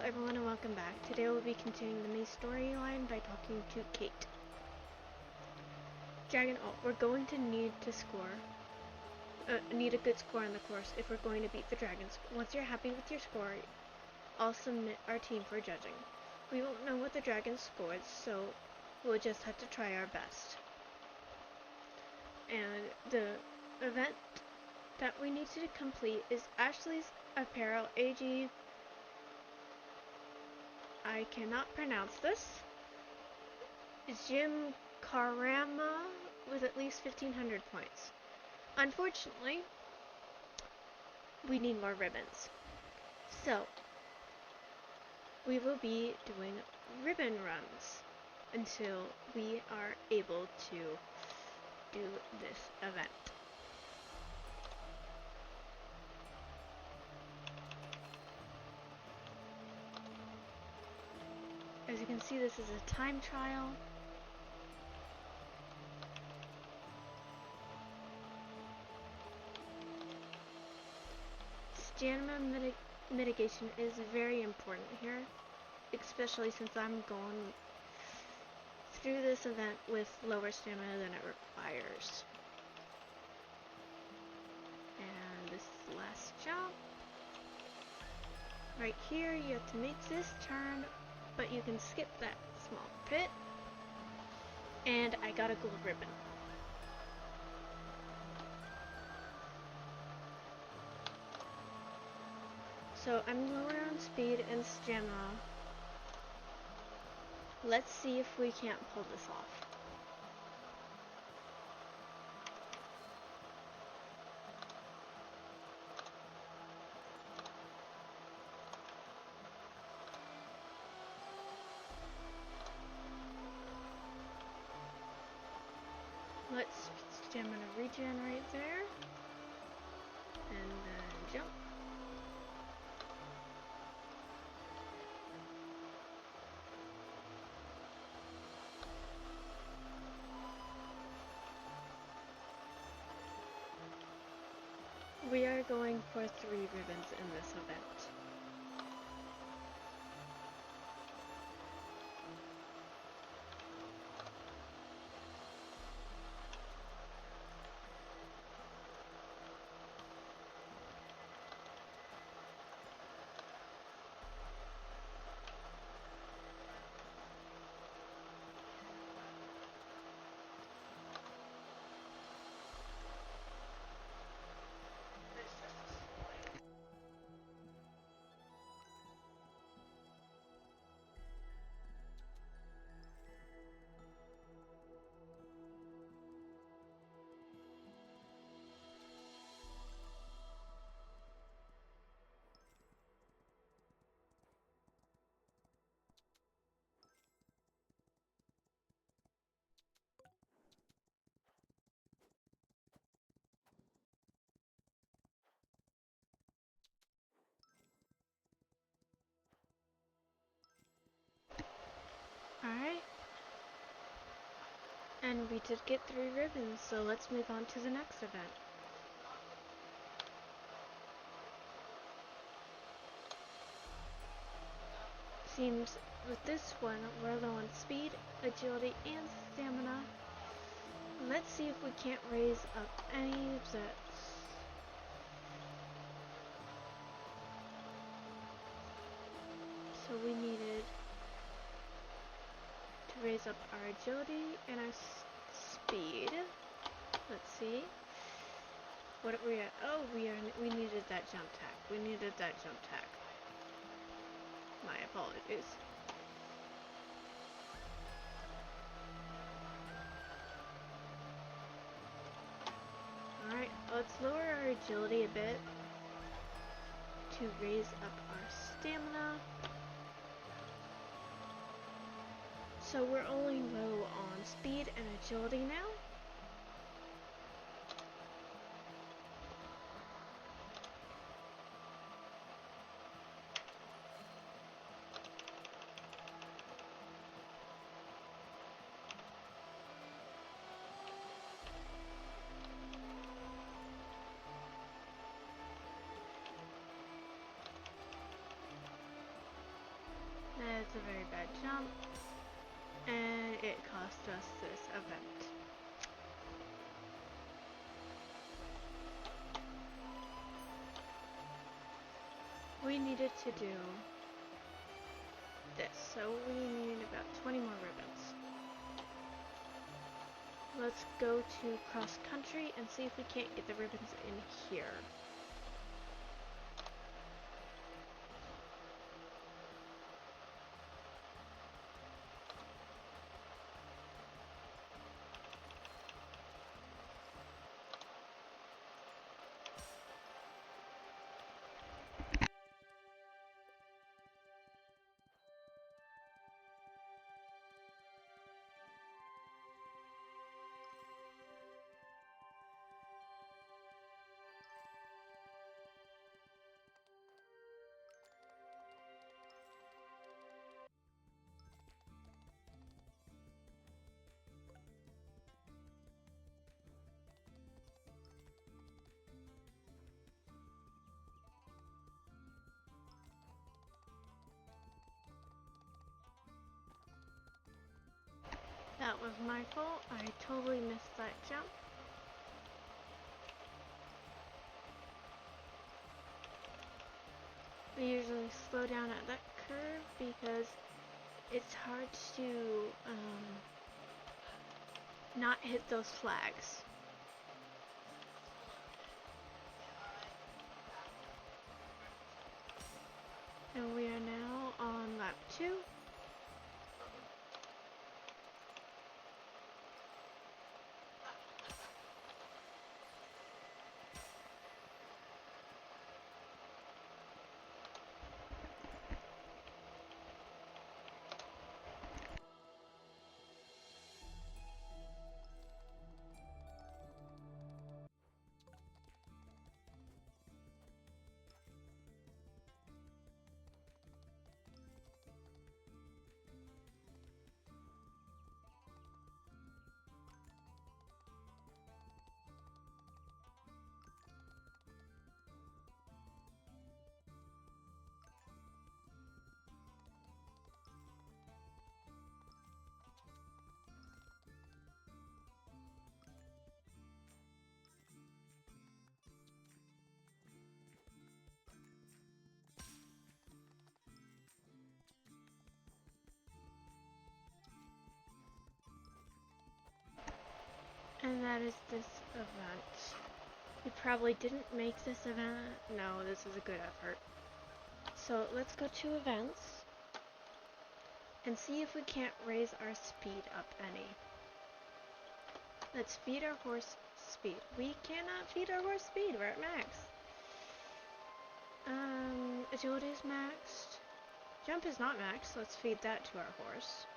everyone and welcome back. Today we'll be continuing the main storyline by talking to Kate. We're going to need to need a good score on the course if we're going to beat the dragons. Once you're happy with your score, I'll submit our team for judging. We won't know what the dragons scored, so we'll just have to try our best. And the event that we need to complete is Ashley's Apparel AG. I cannot pronounce this. Jim Karama with at least 1,500 points. Unfortunately, we need more ribbons. So, we will be doing ribbon runs until we are able to do this event. As you can see, this is a time trial. Stamina mitigation is very important here, especially since I'm going through this event with lower stamina than it requires. And this last jump. Right here, you have to make this turn, but you can skip that small pit. And I got a gold ribbon. So I'm lower on speed and stamina. Let's see if we can't pull this off. Let's stamina regen right there. And then jump. We are going for 3 ribbons in this event. Alright. And we did get 3 ribbons, so let's move on to the next event. Seems with this one, we're low on speed, agility, and stamina. Let's see if we can't raise up any zets. So we needed to raise up our agility and our speed. Let's see. What are we at? Oh, we needed that jump tack. We needed that jump tack. My apologies. Alright, let's lower our agility a bit to raise up our stamina. So we're only low on speed and agility now. it's a very bad jump, and it cost us this event. We needed to do this, so we need about 20 more ribbons. Let's go to cross country and see if we can't get the ribbons in here. That was my fault. I totally missed that jump. We usually slow down at that curve because it's hard to not hit those flags. And we are now on lap 2. And that is this event. We probably didn't make this event. No, this is a good effort. So let's go to events and see if we can't raise our speed up any. Let's feed our horse speed. We cannot feed our horse speed. We're at max. Agility is maxed. Jump is not maxed. Let's feed that to our horse.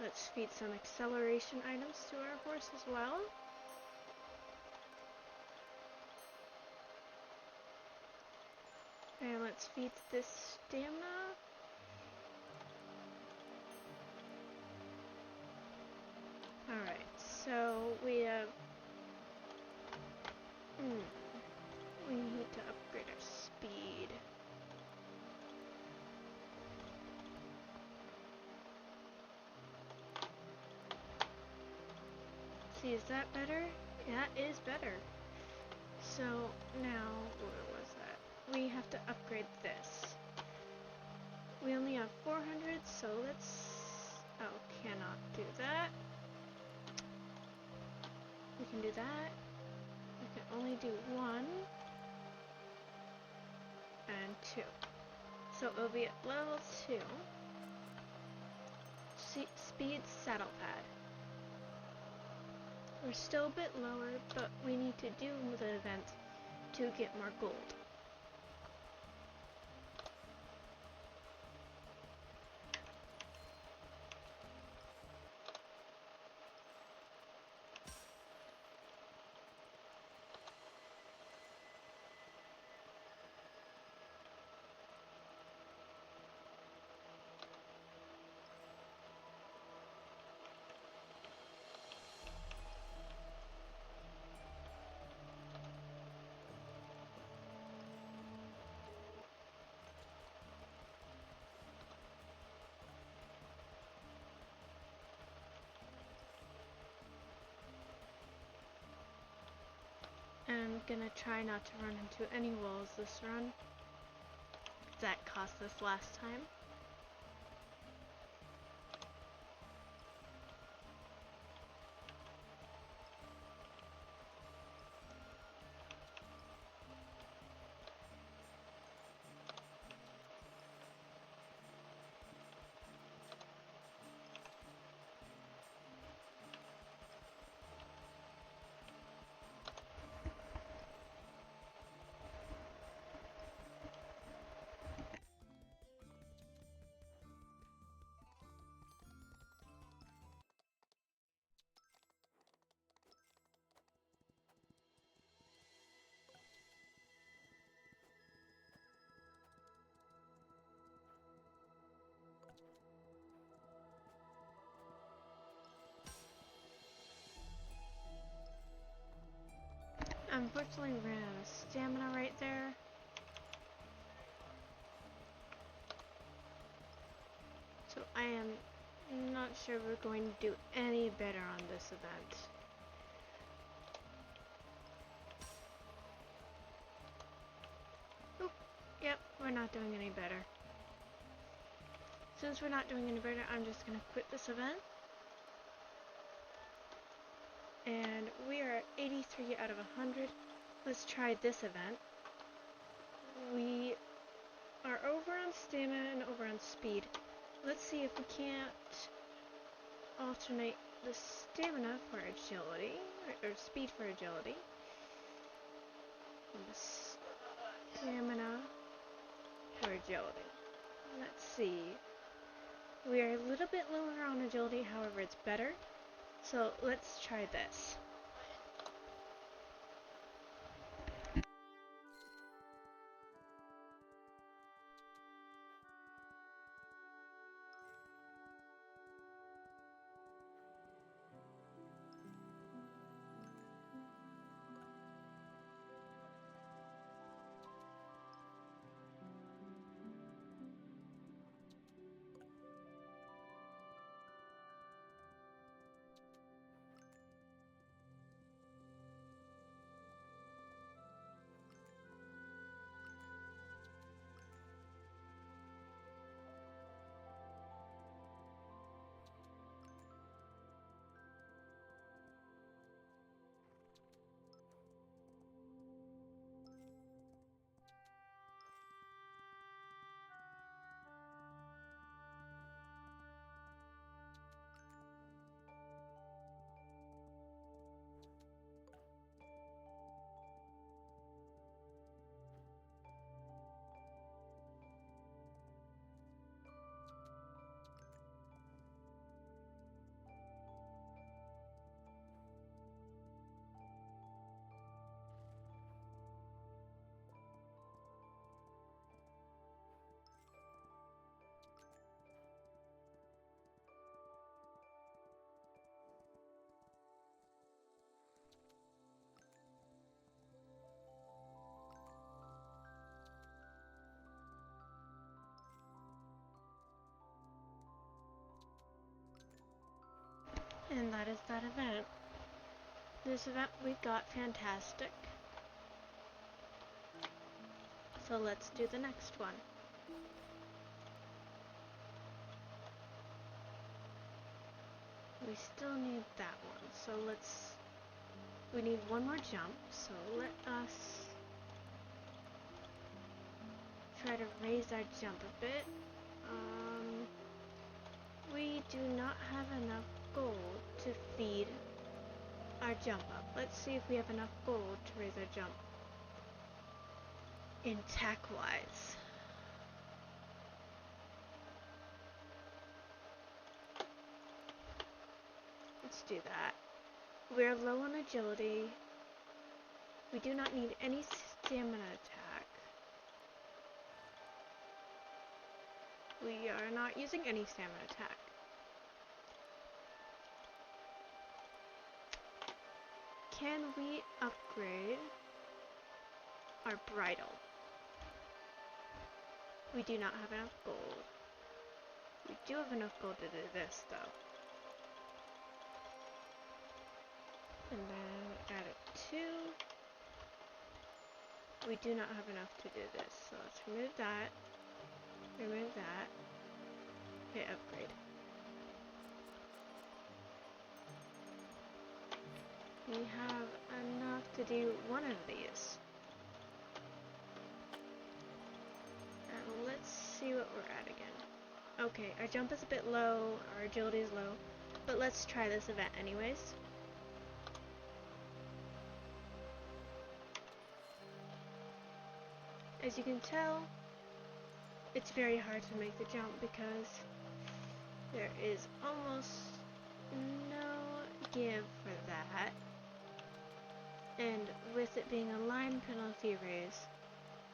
Let's feed some acceleration items to our horse as well. And let's feed this stamina. Alright, so we have... we need to upgrade our speed. See, is that better? That is better. So now, what was that? We have to upgrade this. We only have 400, so let's... Oh, cannot do that. We can do that. We can only do 1 and 2. So it'll be at level 2. Speed saddle pad. We're still a bit lower, but we need to do the event to get more gold. I'm gonna try not to run into any walls this run. That cost us last time. Unfortunately, we ran out of stamina right there. So I am not sure we're going to do any better on this event. Oop, yep, we're not doing any better. Since we're not doing any better, I'm just going to quit this event. And we are at 83 out of 100. Let's try this event. We are over on stamina and over on speed. Let's see if we can't alternate the stamina for agility, or speed for agility. And the stamina for agility. Let's see. We are a little bit lower on agility, however it's better. So let's try this. And that is that event. This event we got fantastic. So let's do the next one. We still need that one. So we need one more jump. So let us try to raise our jump a bit. We do not have enough gold to feed our jump up. Let's see if we have enough gold to raise our jump. In tack-wise. Let's do that. We're low on agility. We do not need any stamina attack. We are not using any stamina attack. Can we upgrade our bridle? We do not have enough gold. We do have enough gold to do this though. And then add a 2. we do not have enough to do this. So let's remove that. Remove that. Okay, upgrade. We have enough to do one of these. And let's see what we're at again. Okay, our jump is a bit low, our agility is low, but let's try this event anyways. As you can tell, it's very hard to make the jump because there is almost no give for that. And with it being a line penalty race,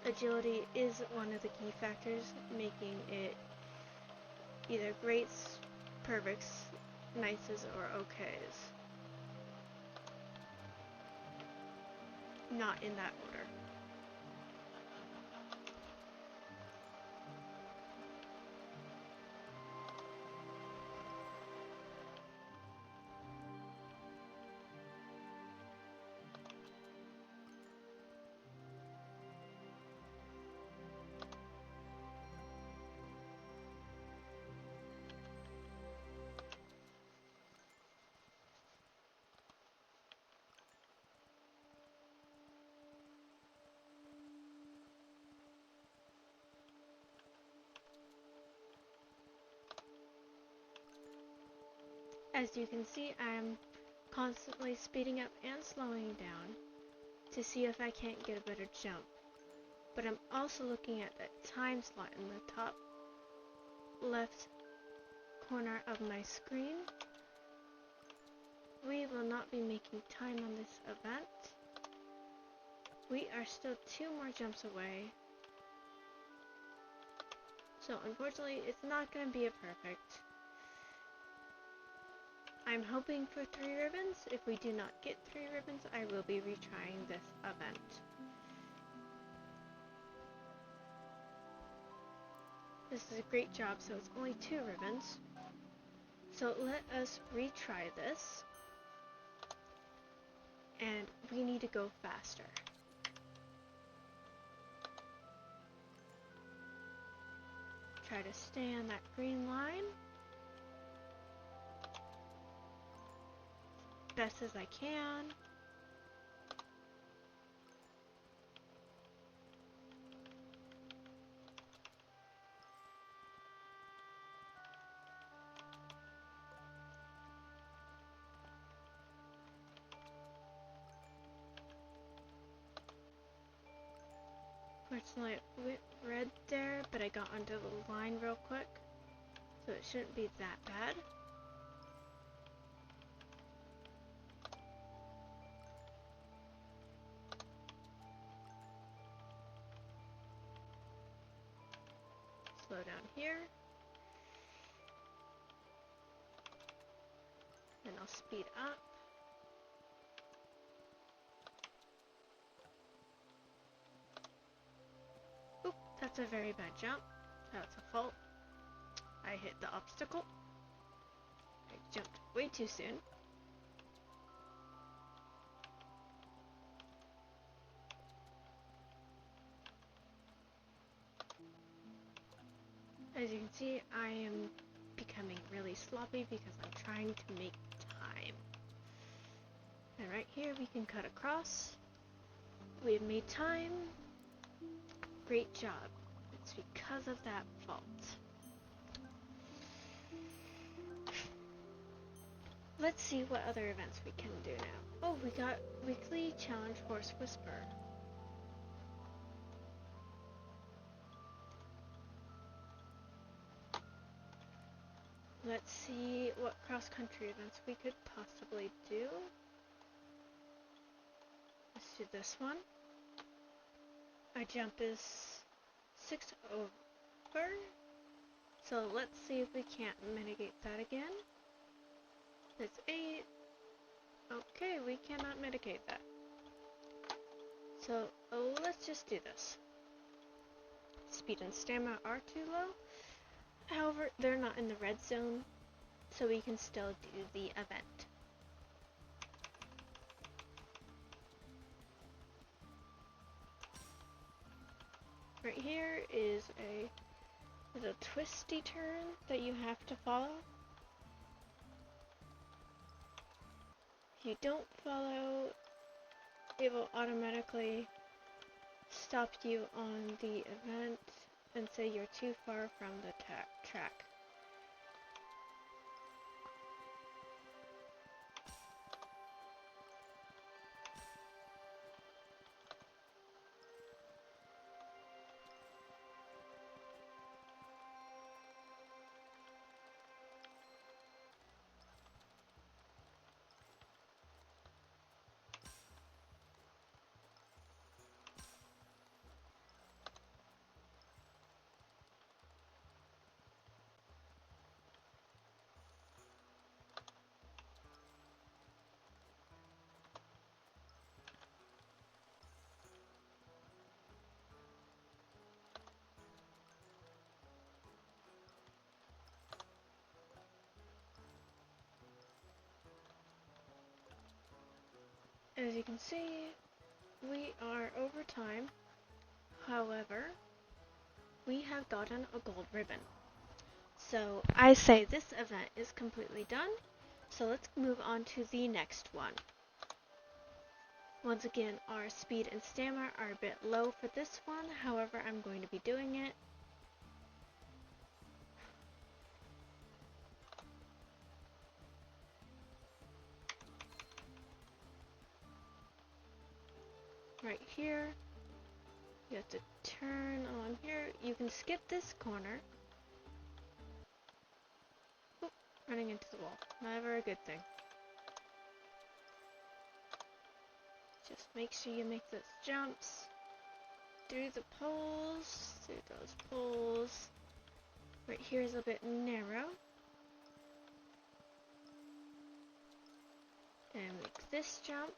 agility is one of the key factors making it either greats, perfects, nices, or okays. Not in that order. As you can see, I'm constantly speeding up and slowing down to see if I can't get a better jump. But I'm also looking at that time slot in the top left corner of my screen. We will not be making time on this event. We are still 2 more jumps away. So unfortunately, it's not going to be a perfect. I'm hoping for 3 ribbons. If we do not get 3 ribbons, I will be retrying this event. This is a great job, so it's only 2 ribbons. So let us retry this. And we need to go faster. Try to stay on that green line. Best as I can. Fortunately, it went red there, but I got onto the line real quick, so it shouldn't be that bad. Slow down here. Then I'll speed up. Oop, that's a very bad jump. That's a fault. I hit the obstacle. I jumped way too soon. As you can see, I am becoming really sloppy because I'm trying to make time. And right here we can cut across. We have made time. Great job. It's because of that fault. Let's see what other events we can do now. Oh, we got weekly challenge horse whisper. Let's see what cross-country events we could possibly do. Let's do this one. Our jump is 6 over. So let's see if we can't mitigate that again. That's 8. Okay, we cannot mitigate that. So let's just do this. Speed and stamina are too low. However, they're not in the red zone, so we can still do the event. Right here is a little twisty turn that you have to follow. If you don't follow, it will automatically stop you on the event and say you're too far from the track. As you can see, we are over time. However, we have gotten a gold ribbon. So I say this event is completely done. So let's move on to the next one. Once again, our speed and stamina are a bit low for this one. However, I'm going to be doing it. Right here, you have to turn on here. You can skip this corner. Oop, running into the wall. Never a good thing. Just make sure you make those jumps through the poles, through those poles. Right here is a bit narrow. And make this jump.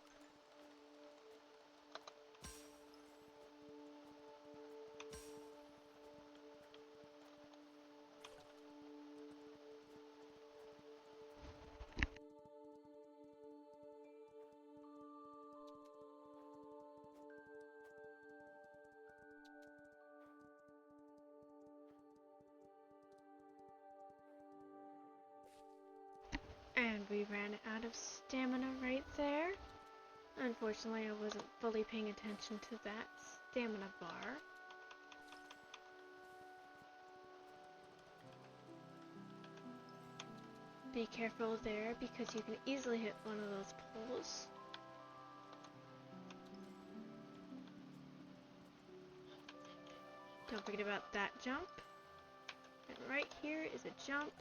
And we ran out of stamina right there. Unfortunately, I wasn't fully paying attention to that stamina bar. Be careful there because you can easily hit one of those poles. Don't forget about that jump. And right here is a jump.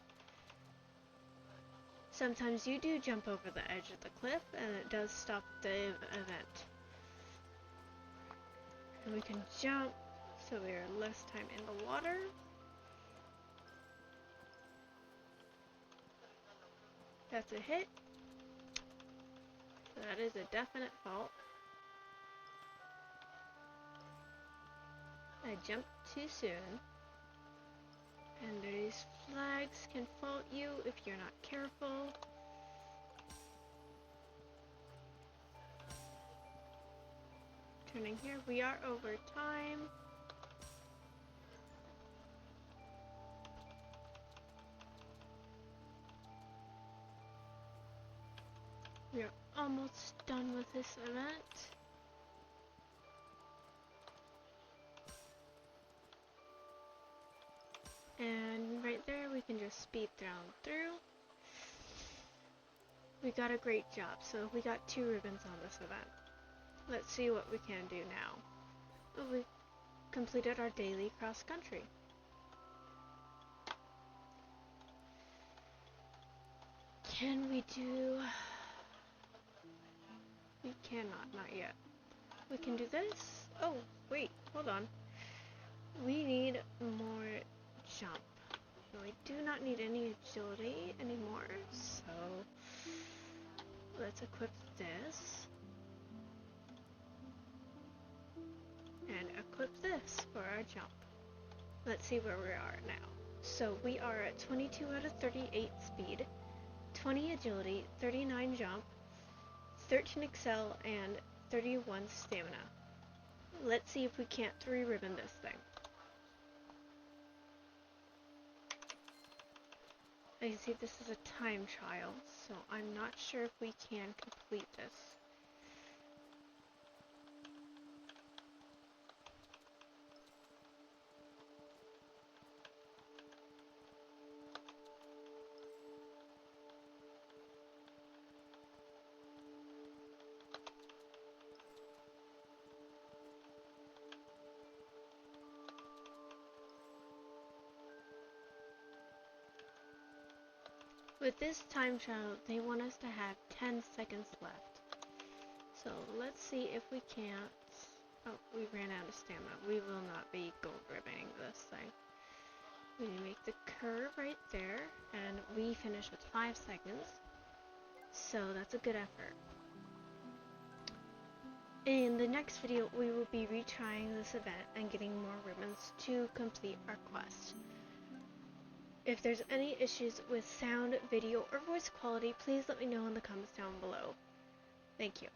Sometimes you do jump over the edge of the cliff and it does stop the event. And we can jump so we are less time in the water. That's a hit. So that is a definite fault. I jumped too soon. And these flags can fault you if you're not careful. Turning here, we are over time. We are almost done with this event. And right there, we can just speed down through. We got a great job, so we got 2 ribbons on this event. Let's see what we can do now. Oh, we completed our daily cross country. Can we do... We cannot, not yet. We can do this. Oh, wait, hold on. We need more jump. We do not need any agility anymore, so let's equip this. And equip this for our jump. Let's see where we are now. So we are at 22 out of 38 speed, 20 agility, 39 jump, 13 excel, and 31 stamina. Let's see if we can't 3 ribbon this thing. I see this is a time trial, so I'm not sure if we can complete this. With this time trial, they want us to have 10 seconds left. So let's see if we can't. Oh, we ran out of stamina. We will not be gold ribbing this thing. We make the curve right there, and we finish with 5 seconds. So that's a good effort. In the next video, we will be retrying this event and getting more ribbons to complete our quest. If there's any issues with sound, video, or voice quality, please let me know in the comments down below. Thank you.